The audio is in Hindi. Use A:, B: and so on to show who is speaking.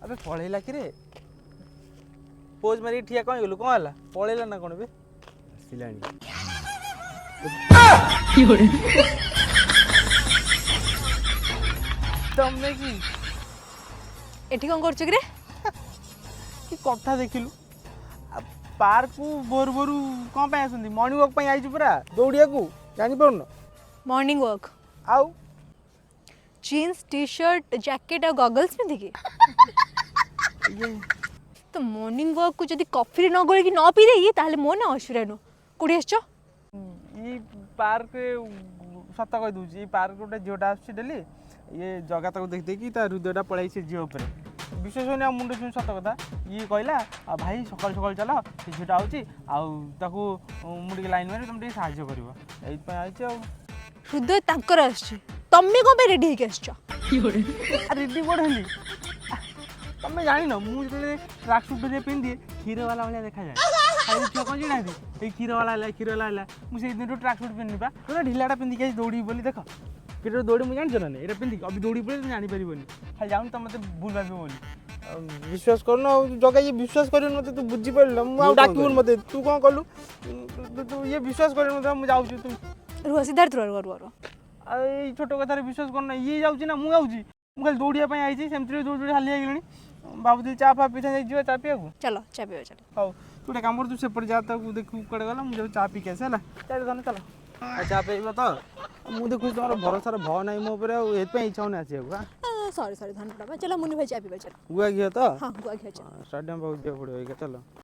A: अबे पळेला कि रे पोज मारी ठिया कहीं गलु कौन हला पळेला ना कोन बे सिलाणी तमने की
B: एठी कोन करछ रे
A: कि कथा देखिलु पार्क को बोर बोरु कौन पे आसंदी मॉर्निंग वॉक पे आइछु पूरा दौड़िया को जानि पड़न
B: मॉर्निंग वॉक
A: आउ
B: जीन्स टी शर्ट जैकेट और गॉगल्स में दिखे
A: ये
B: तो मॉर्निंग वॉक को जदी कॉफी न गोल की न पी दे ताले मो ना अशुरेनो कुडी आछो
A: ये पार्क सत कह दूची पार्क गोटे झीटा आस डेली ये जगह तक देख देखी ता हृदयटा पड़ाई से झील उपर विशेष होनी मुंड सुन सत कथा ये कहला भाई सकाल सकाल चल से झीटा आउ मुझे लाइन मारे तुम साहय कर
B: हृदय तांकर आछी तम्मे को पे रेडी हेके आछो
A: रेडी कोड हली तुम जान मुझे ट्रैक सूट पिंधि क्षीर वाला भाई देखा जाए छुआ कौन जाना क्षीर वाला मुझे दिन ट्रैक सूट पिंधि पा तो ढिलाटा पिंधिक दौड़ी बोली देख कि दौड़ी मुझे जान ना ये पिंधिक अभी दौड़ी पड़े तुम जापर खाली जाऊँ तो मतलब भूल भाव बोली विश्वास करना जगह ये विश्वास कर मत तू बुझी पार डाक मत तू कौन कलु तू ये विश्वास कर मुझे जाऊँ तुम
B: रुआ सिद्धार्थ रुआ रुआ रुआ
A: ये छोट कथार विश्वास करना ये जाऊँ ना मुझे खाली दौड़िया आई सेमती दौड़ हाली गली बाबू चा फा पीछा जाइए चा पीया
B: चलो चा पीवा चलो
A: हौ तू गोटे काम कर तू सेपटे जा देखू कड़े गला मुझे चा पी के आसे है चल धन चल चा पीब तो मुझे देखुच तुम भरोसा भव ना मो पर इच्छा होने आसा
B: सॉरी सॉरी धन पड़ा चलो मुनि भाई चा पीवा चलो
A: गुआ घी तो
B: हाँ गुआ घी चलो
A: स्टाडियम बहुत पड़े चलो